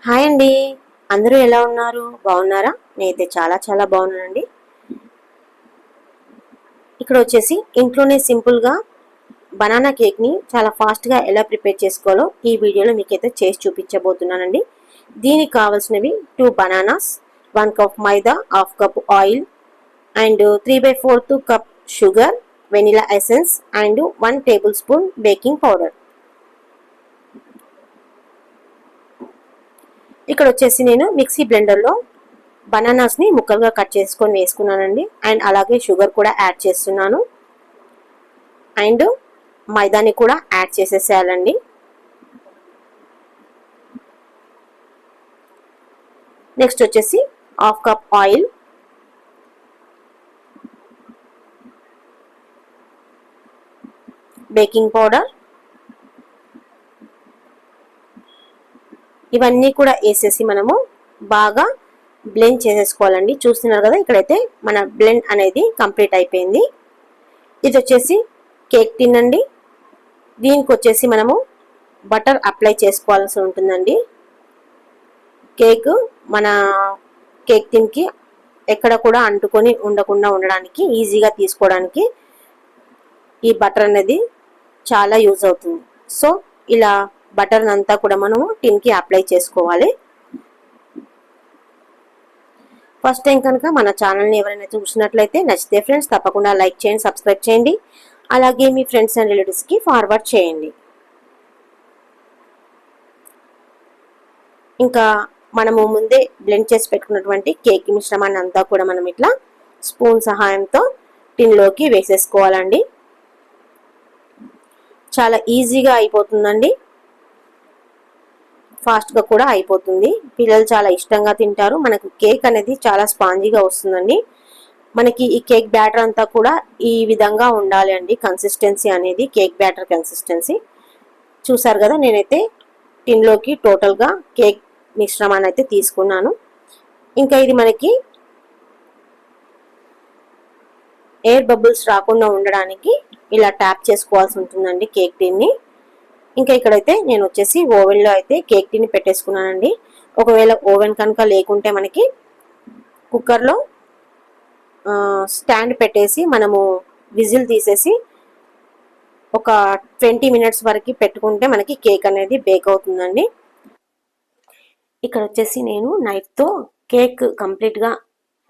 Hi అండి. అందరూ ఎలా ఉన్నారు? బాగున్నారా? నేనైతే చాలా బాగున్నానండి. ఇక్కడ వచ్చేసి ఇంట్లోనే సింపుల్గా బనానా కేక్ని చాలా ఫాస్ట్గా ఎలా ప్రిపేర్ చేసుకోవాలో ఈ వీడియోలో మీకైతే చేసి చూపించబోతున్నానండి. దీనికి కావాల్సినవి 2 bananas, 1 cup maida, half cup oil and 3/4 cup sugar, vanilla essence and 1 table spoon baking powder. ఇక్కడ వచ్చేసి నేను మిక్సీ బ్లెండర్లో బనానాస్ని ముక్కలుగా కట్ చేసుకొని వేసుకున్నానండి. అండ్ అలాగే షుగర్ కూడా యాడ్ చేస్తున్నాను. అండ్ మైదాని కూడా యాడ్ చేసేసేయాలండి. నెక్స్ట్ వచ్చేసి half cup oil, baking powder, ఇవన్నీ కూడా వేసేసి మనము బాగా బ్లెండ్ చేసేసుకోవాలండి. చూస్తున్నారు కదా, ఇక్కడైతే మన బ్లెండ్ అనేది కంప్లీట్ అయిపోయింది. ఇది వచ్చేసి కేక్ టిన్ అండి. దీనికి వచ్చేసి మనము బటర్ అప్లై చేసుకోవాల్సి ఉంటుందండి. కేక్ మన కేక్ టిన్కి ఎక్కడ కూడా అంటుకొని ఉండకుండా ఉండడానికి, ఈజీగా తీసుకోవడానికి ఈ బటర్ అనేది చాలా యూజ్ అవుతుంది. సో ఇలా బటర్ అంతా కూడా మనము టిన్కి అప్లై చేసుకోవాలి. ఫస్ట్ టైం కనుక మన ఛానల్ని ఎవరైనా చూసినట్లయితే నచ్చితే ఫ్రెండ్స్ తప్పకుండా లైక్ చేయండి, సబ్స్క్రైబ్ చేయండి. అలాగే మీ ఫ్రెండ్స్ అండ్ రిలేటివ్స్కి ఫార్వర్డ్ చేయండి. ఇంకా మనము ముందే బ్లెండ్ చేసి పెట్టుకున్నటువంటి కేక్ మిశ్రమాన్ని అంతా కూడా మనం ఇట్లా స్పూన్ సహాయంతో టిన్లోకి వేసేసుకోవాలండి. చాలా ఈజీగా అయిపోతుందండి, ఫాస్ట్గా కూడా అయిపోతుంది. పిల్లలు చాలా ఇష్టంగా తింటారు. మనకు కేక్ అనేది చాలా స్పాంజీగా వస్తుందండి. మనకి ఈ కేక్ బ్యాటర్ అంతా కూడా ఈ విధంగా ఉండాలి అండి. కన్సిస్టెన్సీ అనేది కేక్ బ్యాటర్ కన్సిస్టెన్సీ చూసారు కదా. నేనైతే టిన్లోకి టోటల్గా కేక్ మిశ్రమాన్ని అయితే తీసుకున్నాను. ఇంకా ఇది మనకి ఎయిర్ బబుల్స్ రాకుండా ఉండడానికి ఇలా ట్యాప్ చేసుకోవాల్సి ఉంటుందండి కేక్ టిన్ని. ఇంకా ఇక్కడైతే నేను వచ్చేసి ఓవెన్లో అయితే కేక్ టిన్ని పెట్టేసుకున్నానండి. ఒకవేళ ఓవెన్ కనుక లేకుంటే మనకి కుక్కర్లో స్టాండ్ పెట్టేసి మనము విజిల్ తీసేసి ఒక 20 మినిట్స్ వరకు పెట్టుకుంటే మనకి కేక్ అనేది బేక్ అవుతుందండి. ఇక్కడ వచ్చేసి నేను నైఫ్తో కేక్ కంప్లీట్గా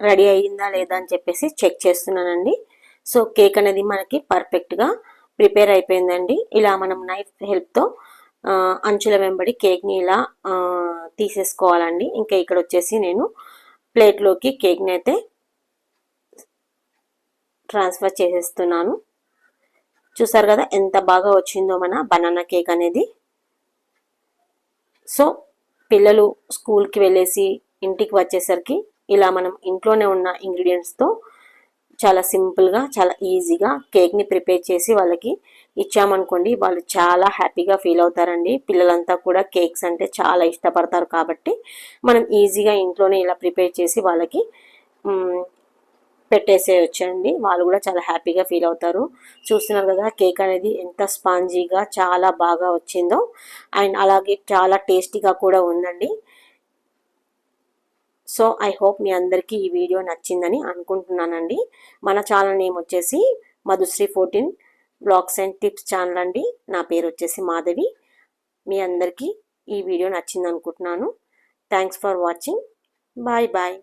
రెడీ అయ్యిందా లేదా అని చెప్పేసి చెక్ చేస్తున్నానండి. సో కేక్ అనేది మనకి పర్ఫెక్ట్గా ప్రిపేర్ అయిపోయిందండి. ఇలా మనం నైఫ్ హెల్ప్తో అంచుల వెంబడి కేక్ని ఇలా తీసేసుకోవాలండి. ఇంకా ఇక్కడ వచ్చేసి నేను ప్లేట్లోకి కేక్ని అయితే ట్రాన్స్ఫర్ చేసేస్తున్నాను. చూసారు కదా ఎంత బాగా వచ్చిందో మన బనానా కేక్ అనేది. సో పిల్లలు స్కూల్కి వెళ్ళేసి ఇంటికి వచ్చేసరికి ఇలా మనం ఇంట్లోనే ఉన్న ఇంగ్రీడియంట్స్తో చాలా సింపుల్గా చాలా ఈజీగా కేక్ని ప్రిపేర్ చేసి వాళ్ళకి ఇచ్చామనుకోండి, వాళ్ళు చాలా హ్యాపీగా ఫీల్ అవుతారండి. పిల్లలంతా కూడా కేక్స్ అంటే చాలా ఇష్టపడతారు కాబట్టి మనం ఈజీగా ఇంట్లోనే ఇలా ప్రిపేర్ చేసి వాళ్ళకి పెట్టేసేయచ్చండి. వాళ్ళు కూడా చాలా హ్యాపీగా ఫీల్ అవుతారు. చూస్తున్నారు కదా కేక్ అనేది ఎంత స్పాంజీగా చాలా బాగా వచ్చిందో. అండ్ అలాగే చాలా టేస్టీగా కూడా ఉందండి. సో ఐ హోప్ మీ అందరికీ ఈ వీడియో నచ్చిందని అనుకుంటున్నానండి. మన ఛానల్ నేమ్ వచ్చేసి Madhushree 14 blogs and tips channel అండి. నా పేరు వచ్చేసి మాధవి. మీ అందరికీ ఈ వీడియో నచ్చింది అనుకుంటున్నాను. Thanks for watching. Bye bye.